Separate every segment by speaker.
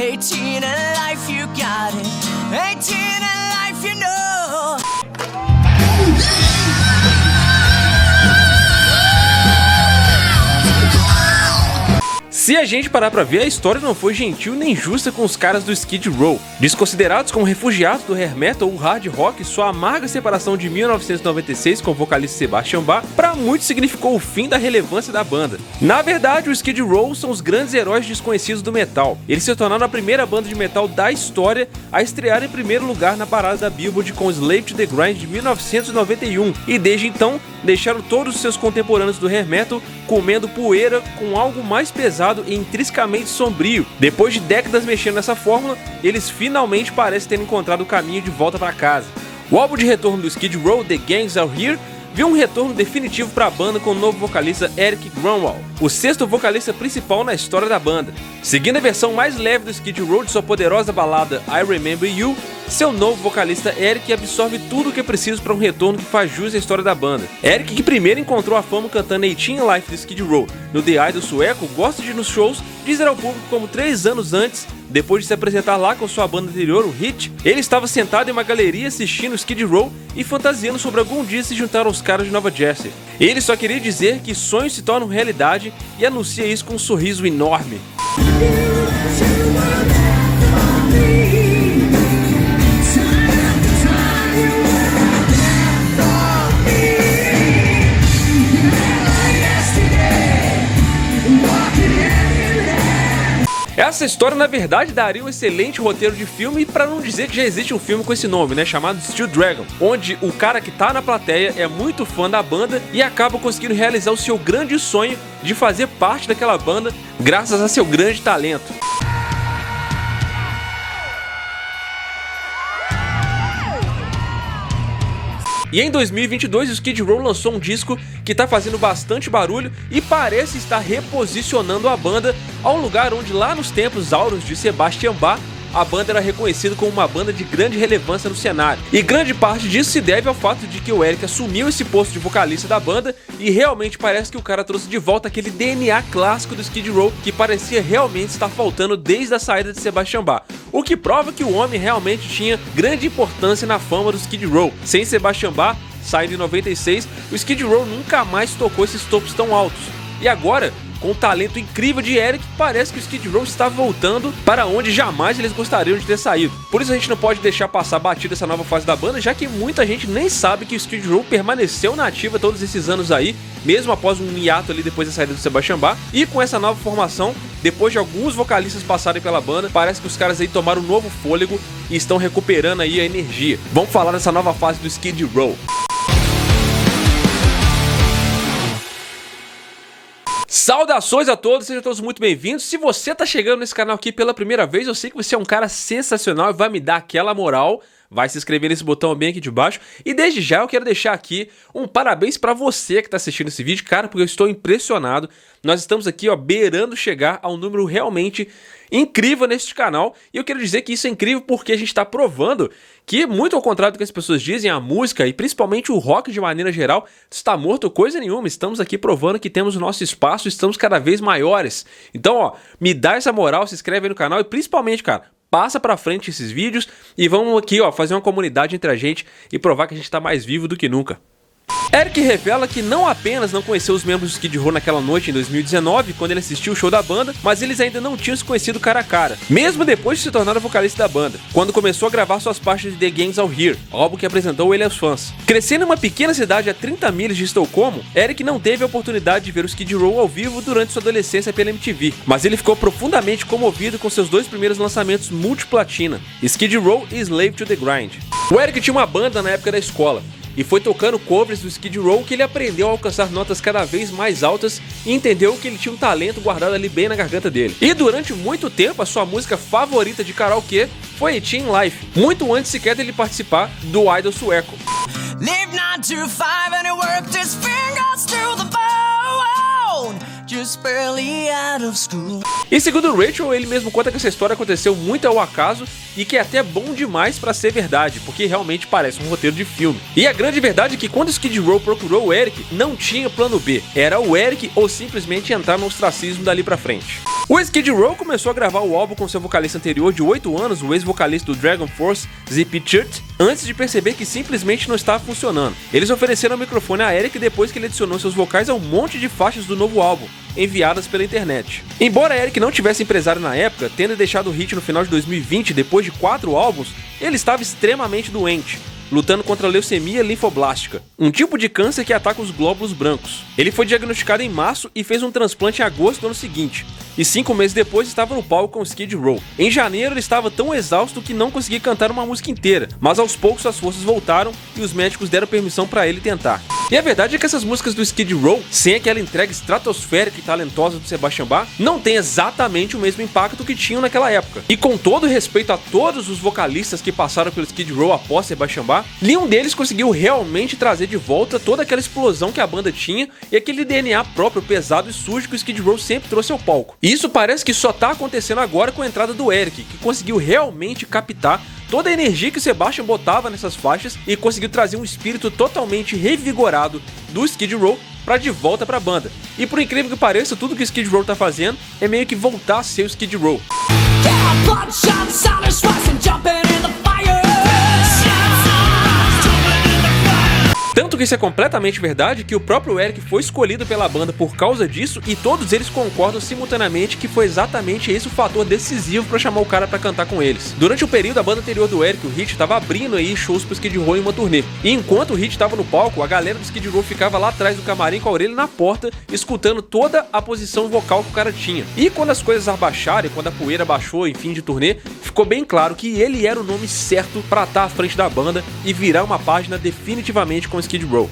Speaker 1: 18 in life, you got it. 18 in life, you know.
Speaker 2: Se a gente parar pra ver, a história não foi gentil nem justa com os caras do Skid Row. Desconsiderados como refugiados do hair metal ou hard rock, sua amarga separação de 1996 com o vocalista Sebastian Bach pra muitos significou o fim da relevância da banda. Na verdade, o Skid Row são os grandes heróis desconhecidos do metal. Eles se tornaram a primeira banda de metal da história a estrear em primeiro lugar na parada da Billboard com Slave to the Grind de 1991 e desde então deixaram todos os seus contemporâneos do hair metal comendo poeira com algo mais pesado e intrinsecamente sombrio. Depois de décadas mexendo nessa fórmula, eles finalmente parecem ter encontrado o caminho de volta para casa. O álbum de retorno do Skid Row, The Gangs Are Here, viu um retorno definitivo para a banda com o novo vocalista Eric Grunwald, o sexto vocalista principal na história da banda. Seguindo a versão mais leve do Skid Row de sua poderosa balada I Remember You, seu novo vocalista Eric absorve tudo o que é preciso para um retorno que faz jus à história da banda. Eric, que primeiro encontrou a fama cantando 18 in Life do Skid Row no The Idol sueco, gosta de ir nos shows, dizer ao público como 3 anos antes, depois de se apresentar lá com sua banda anterior, o Hit, ele estava sentado em uma galeria assistindo Skid Row e fantasiando sobre algum dia se juntar aos caras de Nova Jersey. Ele só queria dizer que sonhos se tornam realidade e anuncia isso com um sorriso enorme. Essa história, na verdade, daria um excelente roteiro de filme, para não dizer que já existe um filme com esse nome, né, chamado Steel Dragon, onde o cara que tá na plateia é muito fã da banda e acaba conseguindo realizar o seu grande sonho de fazer parte daquela banda graças a seu grande talento. E em 2022, o Skid Row lançou um disco que tá fazendo bastante barulho e parece estar reposicionando a banda a um lugar onde lá nos tempos áureos de Sebastian Bach, a banda era reconhecida como uma banda de grande relevância no cenário. E grande parte disso se deve ao fato de que o Eric assumiu esse posto de vocalista da banda e realmente parece que o cara trouxe de volta aquele DNA clássico do Skid Row que parecia realmente estar faltando desde a saída de Sebastian Bach. O que prova que o homem realmente tinha grande importância na fama do Skid Row. Sem Sebastian Bach, saindo em 96, o Skid Row nunca mais tocou esses topos tão altos. E agora, com o talento incrível de Eric, parece que o Skid Row está voltando para onde jamais eles gostariam de ter saído. Por isso a gente não pode deixar passar batida essa nova fase da banda, já que muita gente nem sabe que o Skid Row permaneceu na ativa todos esses anos aí, mesmo após um hiato ali depois da saída do Sebastian Bach. E com essa nova formação, depois de alguns vocalistas passarem pela banda, parece que os caras aí tomaram um novo fôlego e estão recuperando aí a energia. Vamos falar dessa nova fase do Skid Row. Saudações a todos, sejam todos muito bem-vindos. Se você tá chegando nesse canal aqui pela primeira vez, eu sei que você é um cara sensacional e vai me dar aquela moral. Vai se inscrever nesse botão bem aqui de baixo. E desde já eu quero deixar aqui um parabéns pra você que tá assistindo esse vídeo, cara, porque eu estou impressionado. Nós estamos aqui, ó, beirando chegar a um número realmente incrível neste canal. E eu quero dizer que isso é incrível porque a gente tá provando que, muito ao contrário do que as pessoas dizem, a música e principalmente o rock de maneira geral está morto coisa nenhuma. Estamos aqui provando que temos o nosso espaço, estamos cada vez maiores. Então, ó, me dá essa moral, se inscreve aí no canal e principalmente, cara, passa pra frente esses vídeos e vamos aqui, ó, fazer uma comunidade entre a gente e provar que a gente tá mais vivo do que nunca. Eric revela que não apenas não conheceu os membros do Skid Row naquela noite em 2019, quando ele assistiu o show da banda, mas eles ainda não tinham se conhecido cara a cara, mesmo depois de se tornar o vocalista da banda, quando começou a gravar suas partes de The Gangs Are Here, álbum que apresentou ele aos fãs. Crescendo em uma pequena cidade a 30 milhas de Estocolmo, Eric não teve a oportunidade de ver o Skid Row ao vivo durante sua adolescência pela MTV, mas ele ficou profundamente comovido com seus dois primeiros lançamentos multiplatina, Skid Row e Slave to the Grind. O Eric tinha uma banda na época da escola, e foi tocando covers do Skid Row que ele aprendeu a alcançar notas cada vez mais altas e entendeu que ele tinha um talento guardado ali bem na garganta dele. E durante muito tempo a sua música favorita de karaokê foi 18 in Life, muito antes sequer dele participar do Idol sueco.
Speaker 1: just barely out of school.
Speaker 2: E segundo Rachel, ele mesmo conta que essa história aconteceu muito ao acaso e que é até bom demais pra ser verdade, porque realmente parece um roteiro de filme. E a grande verdade é que quando Skid Row procurou o Eric, não tinha plano B. Era o Eric ou simplesmente entrar no ostracismo dali pra frente. O Skid Row começou a gravar o álbum com seu vocalista anterior de 8 anos, o ex-vocalista do Dragon Force, Z.P. Church, antes de perceber que simplesmente não estava funcionando. Eles ofereceram o microfone a Eric depois que ele adicionou seus vocais a um monte de faixas do novo álbum, enviadas pela internet. Embora Eric não tivesse empresário na época, tendo deixado o Hit no final de 2020 depois de 4 álbuns, ele estava extremamente doente, lutando contra a leucemia linfoblástica, um tipo de câncer que ataca os glóbulos brancos. Ele foi diagnosticado em março e fez um transplante em agosto do ano seguinte, e 5 meses depois estava no palco com Skid Row. Em janeiro ele estava tão exausto que não conseguia cantar uma música inteira, mas aos poucos as forças voltaram e os médicos deram permissão para ele tentar. E a verdade é que essas músicas do Skid Row, sem aquela entrega estratosférica e talentosa do Sebastian Bach, não tem exatamente o mesmo impacto que tinham naquela época. E com todo respeito a todos os vocalistas que passaram pelo Skid Row após Sebastian Bach, nenhum deles conseguiu realmente trazer de volta toda aquela explosão que a banda tinha e aquele DNA próprio, pesado e sujo que o Skid Row sempre trouxe ao palco. E isso parece que só tá acontecendo agora com a entrada do Eric, que conseguiu realmente captar toda a energia que o Sebastian botava nessas faixas e conseguiu trazer um espírito totalmente revigorado do Skid Row pra de volta pra banda. E por incrível que pareça, tudo que o Skid Row tá fazendo é meio que voltar a ser o Skid Row. Tanto que isso é completamente verdade que o próprio Eric foi escolhido pela banda por causa disso e todos eles concordam simultaneamente que foi exatamente esse o fator decisivo para chamar o cara para cantar com eles. Durante o período, a banda anterior do Eric, o Hit, estava abrindo aí shows pro Skid Row em uma turnê. E enquanto o Hit estava no palco, a galera do Skid Row ficava lá atrás do camarim com a orelha na porta, escutando toda a posição vocal que o cara tinha. E quando as coisas abaixaram, quando a poeira baixou em fim de turnê, ficou bem claro que ele era o nome certo para estar à frente da banda e virar uma página definitivamente com Skid Row.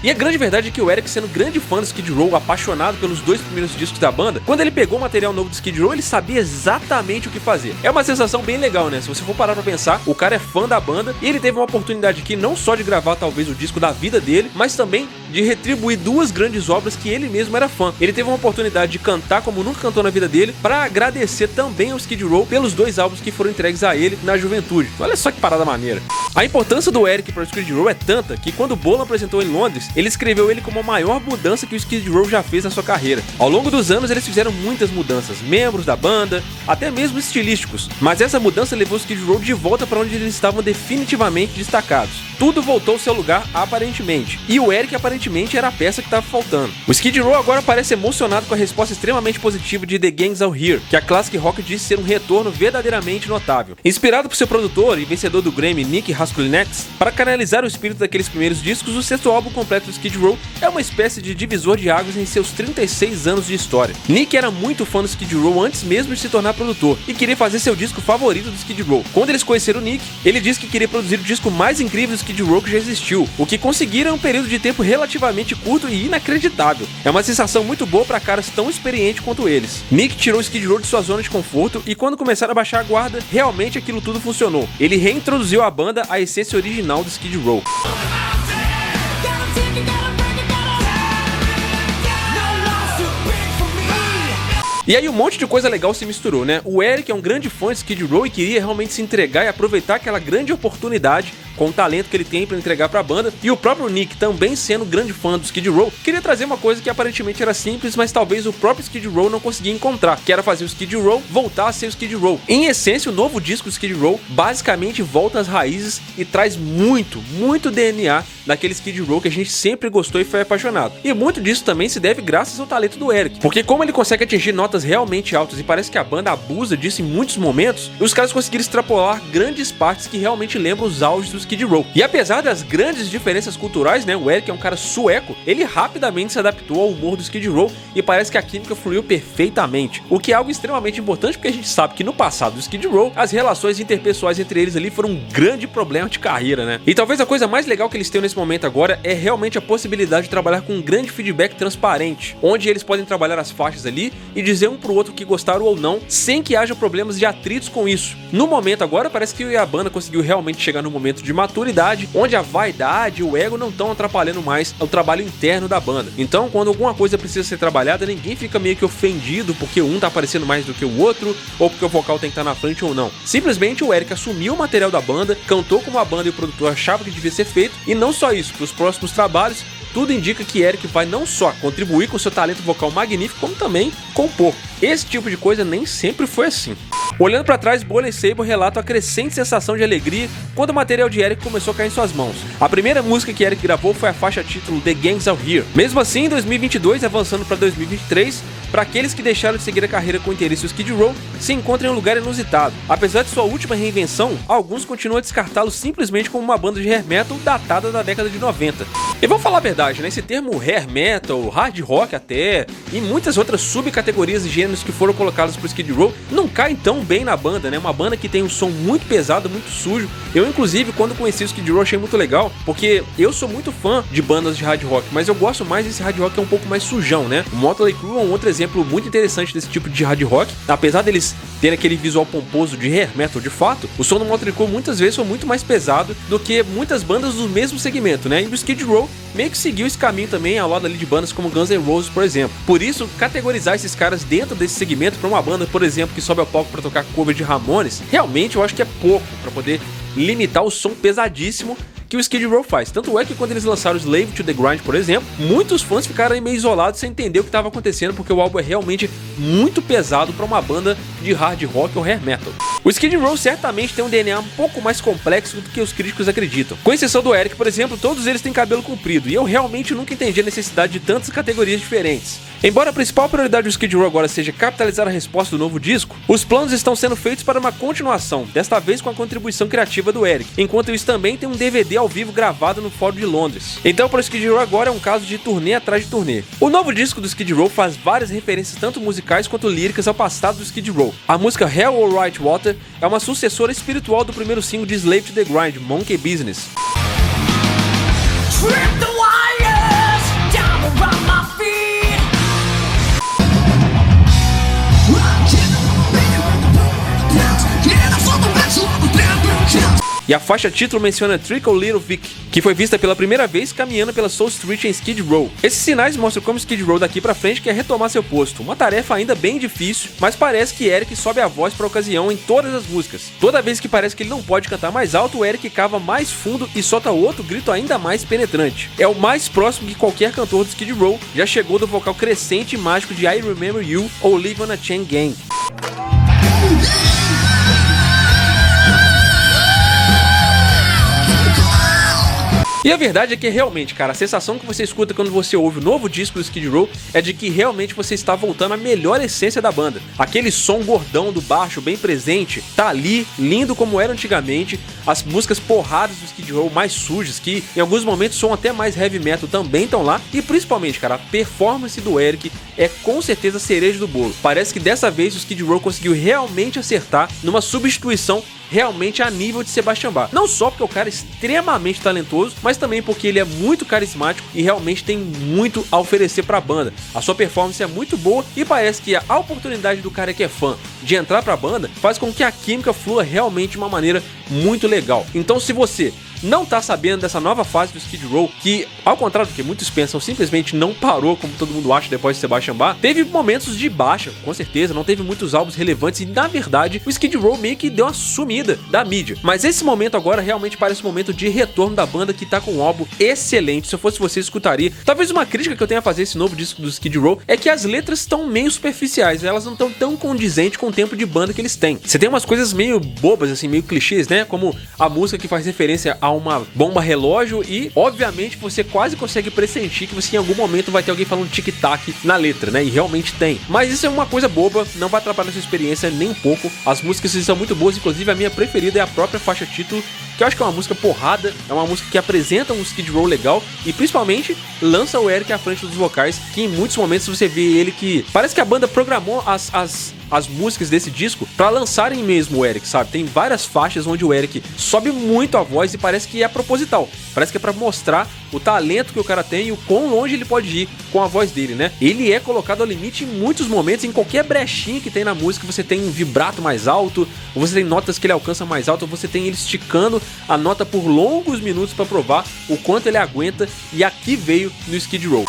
Speaker 2: E a grande verdade é que o Eric, sendo grande fã do Skid Row, apaixonado pelos 2 primeiros discos da banda, quando ele pegou o material novo do Skid Row, ele sabia exatamente o que fazer. É uma sensação bem legal, né? Se você for parar pra pensar, o cara é fã da banda e ele teve uma oportunidade aqui não só de gravar talvez o disco da vida dele, mas também de retribuir 2 grandes obras que ele mesmo era fã. Ele teve uma oportunidade de cantar como nunca cantou na vida dele, pra agradecer também ao Skid Row pelos 2 álbuns que foram entregues a ele na juventude. Olha só que parada maneira. A importância do Eric para o Skid Row é tanta que quando o Bolan apresentou em Londres, ele escreveu ele como a maior mudança que o Skid Row já fez na sua carreira. Ao longo dos anos eles fizeram muitas mudanças, membros da banda, até mesmo estilísticos, mas essa mudança levou o Skid Row de volta para onde eles estavam definitivamente destacados. Tudo voltou ao seu lugar aparentemente, e o Eric aparentemente era a peça que estava faltando. O Skid Row agora parece emocionado com a resposta extremamente positiva de The Gangs Are Here, que a Classic Rock disse ser um retorno verdadeiramente notável. Inspirado por seu produtor e vencedor do Grammy Nick Haskellinax, para canalizar o espírito daqueles primeiros discos, o 6º álbum completo do Skid Row é uma espécie de divisor de águas em seus 36 anos de história. Nick era muito fã do Skid Row antes mesmo de se tornar produtor e queria fazer seu disco favorito do Skid Row. Quando eles conheceram o Nick, ele disse que queria produzir o disco mais incrível do Skid Row que já existiu, o que conseguiram em um período de tempo relativamente curto e inacreditável. É uma sensação muito boa para caras tão experientes quanto eles. Nick tirou o Skid Row de sua zona de conforto e quando começaram a baixar a guarda, realmente aquilo tudo funcionou. Ele reintroduziu à banda a essência original do Skid Row. E aí um monte de coisa legal se misturou, né? O Eric é um grande fã de Skid Row e queria realmente se entregar e aproveitar aquela grande oportunidade com o talento que ele tem para entregar para a banda. E o próprio Nick, também sendo grande fã do Skid Row, queria trazer uma coisa que aparentemente era simples, mas talvez o próprio Skid Row não conseguia encontrar, que era fazer o Skid Row voltar a ser o Skid Row. Em essência, o novo disco do Skid Row basicamente volta às raízes e traz muito DNA daquele Skid Row que a gente sempre gostou e foi apaixonado. E muito disso também se deve graças ao talento do Eric, porque como ele consegue atingir notas realmente altas e parece que a banda abusa disso em muitos momentos, os caras conseguiram extrapolar grandes partes que realmente lembram os auges do Skid Row. E apesar das grandes diferenças culturais, né, o Eric é um cara sueco, ele rapidamente se adaptou ao humor do Skid Row e parece que a química fluiu perfeitamente, o que é algo extremamente importante porque a gente sabe que no passado do Skid Row, as relações interpessoais entre eles ali foram um grande problema de carreira, né? E talvez a coisa mais legal que eles têm nesse momento agora é realmente a possibilidade de trabalhar com um grande feedback transparente, onde eles podem trabalhar as faixas ali e dizer dizer um pro outro que gostaram ou não, sem que haja problemas de atritos com isso. No momento agora, parece que a banda conseguiu realmente chegar num momento de maturidade, onde a vaidade e o ego não estão atrapalhando mais o trabalho interno da banda. Então, quando alguma coisa precisa ser trabalhada, ninguém fica meio que ofendido porque um tá aparecendo mais do que o outro, ou porque o vocal tem que estar na frente ou não. Simplesmente o Eric assumiu o material da banda, cantou como a banda e o produtor achavam que devia ser feito, e não só isso, para os próximos trabalhos, tudo indica que Eric vai não só contribuir com seu talento vocal magnífico, como também compor. Esse tipo de coisa nem sempre foi assim. Olhando pra trás, Bola e Sable relatam a crescente sensação de alegria quando o material de Eric começou a cair em suas mãos. A primeira música que Eric gravou foi a faixa título The Gangs Are Here. Mesmo assim, em 2022, avançando para 2023, para aqueles que deixaram de seguir a carreira com interesse no Skid Row, se encontram em um lugar inusitado. Apesar de sua última reinvenção, alguns continuam a descartá-lo simplesmente como uma banda de hair metal datada da década de 90. E vamos falar a verdade, né? Esse termo hair metal, hard rock até, e muitas outras subcategorias e gêneros que foram colocados pro Skid Row não caem tão bem na banda, né? Uma banda que tem um som muito pesado, muito sujo. Eu, inclusive, quando conheci o Skid Row, achei muito legal, porque eu sou muito fã de bandas de hard rock, mas eu gosto mais desse hard rock que é um pouco mais sujão, né? O Motley Crue é um outro exemplo muito interessante desse tipo de hard rock. Apesar deles terem aquele visual pomposo de hair metal de fato, o som do Motley Crue muitas vezes foi muito mais pesado do que muitas bandas do mesmo segmento, né? E o Skid Row meio que seguiu esse caminho também ao lado ali de bandas como Guns N' Roses, por exemplo. Por isso, categorizar esses caras dentro desse segmento para uma banda, por exemplo, que sobe ao palco para tocar cover de Ramones, realmente eu acho que é pouco para poder limitar o som pesadíssimo que o Skid Row faz. Tanto é que quando eles lançaram Slave to the Grind, por exemplo, muitos fãs ficaram aí meio isolados sem entender o que estava acontecendo, porque o álbum é realmente muito pesado para uma banda de hard rock ou hair metal. O Skid Row certamente tem um DNA um pouco mais complexo do que os críticos acreditam. Com exceção do Eric, por exemplo, todos eles têm cabelo comprido, e eu realmente nunca entendi a necessidade de tantas categorias diferentes. Embora a principal prioridade do Skid Row agora seja capitalizar a resposta do novo disco, os planos estão sendo feitos para uma continuação, desta vez com a contribuição criativa do Eric. Enquanto isso, também tem um DVD ao vivo gravado no Fórum de Londres. Então, para o Skid Row agora é um caso de turnê atrás de turnê. O novo disco do Skid Row faz várias referências tanto musicais quanto líricas ao passado do Skid Row. A música Hell or Right Water é uma sucessora espiritual do primeiro single de Slave to the Grind, Monkey Business.
Speaker 1: Trip the wires down around my feet.
Speaker 2: E a faixa título menciona Trickle Little Vic, que foi vista pela primeira vez caminhando pela Soul Street em Skid Row. Esses sinais mostram como Skid Row daqui pra frente quer retomar seu posto, uma tarefa ainda bem difícil, mas parece que Eric sobe a voz pra ocasião em todas as músicas. Toda vez que parece que ele não pode cantar mais alto, o Eric cava mais fundo e solta outro grito ainda mais penetrante. É o mais próximo que qualquer cantor do Skid Row já chegou do vocal crescente e mágico de I Remember You ou Live on a Chain Gang. E a verdade é que realmente, cara, a sensação que você escuta quando você ouve o novo disco do Skid Row é de que realmente você está voltando à melhor essência da banda. Aquele som gordão do baixo bem presente tá ali, lindo como era antigamente. As músicas porradas do Skid Row mais sujas, que em alguns momentos são até mais heavy metal, também estão lá. E principalmente, cara, a performance do Eric é com certeza a cereja do bolo. Parece que dessa vez o Skid Row conseguiu realmente acertar numa substituição realmente a nível de Sebastian Bach. Não só porque o cara é extremamente talentoso, mas também porque ele é muito carismático e realmente tem muito a oferecer pra banda. A sua performance é muito boa e parece que a oportunidade do cara que é fã de entrar pra banda faz com que a química flua realmente de uma maneira muito legal. Então, se você não tá sabendo dessa nova fase do Skid Row, que, ao contrário do que muitos pensam, simplesmente não parou, como todo mundo acha depois de Sebastian Bach, teve momentos de baixa, com certeza, não teve muitos álbuns relevantes e, na verdade, o Skid Row meio que deu uma sumida da mídia. Mas esse momento agora realmente parece um momento de retorno da banda, que tá com um álbum excelente. Se eu fosse você, escutaria. Talvez uma crítica que eu tenha a fazer a esse novo disco do Skid Row é que as letras estão meio superficiais, elas não estão tão condizentes com o tempo de banda que eles têm. Você tem umas coisas meio bobas, assim, meio clichês, né? Como a música que faz referência a uma bomba relógio e, obviamente, você quase consegue pressentir que você em algum momento vai ter alguém falando tic-tac na letra, né? E realmente tem. Mas isso é uma coisa boba, não vai atrapalhar a sua experiência nem um pouco. As músicas são muito boas, inclusive a minha preferida é a própria faixa título, que eu acho que é uma música porrada, é uma música que apresenta um Skid Row legal e, principalmente, lança o Eric à frente dos vocais, que em muitos momentos você vê ele que... Parece que a banda programou as as músicas desse disco pra lançarem mesmo o Eric, sabe? Tem várias faixas onde o Eric sobe muito a voz e parece que é proposital. Parece que é pra mostrar o talento que o cara tem e o quão longe ele pode ir com a voz dele, né? Ele é colocado ao limite em muitos momentos, em qualquer brechinha que tem na música, você tem um vibrato mais alto, ou você tem notas que ele alcança mais alto, ou você tem ele esticando a nota por longos minutos pra provar o quanto ele aguenta, e aqui veio no Skid Row.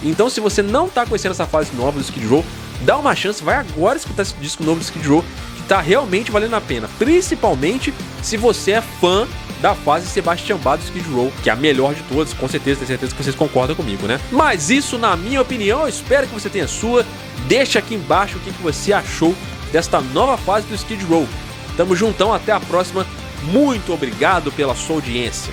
Speaker 2: Então, se você não tá conhecendo essa fase nova do Skid Row, dá uma chance, vai agora escutar esse disco novo do Skid Row, que tá realmente valendo a pena, principalmente se você é fã da fase Sebastian Bach do Skid Row, que é a melhor de todas, com certeza, tenho certeza que vocês concordam comigo, né? Mas isso, na minha opinião, eu espero que você tenha a sua. Deixa aqui embaixo o que você achou desta nova fase do Skid Row. Tamo juntão, até a próxima. Muito obrigado pela sua audiência.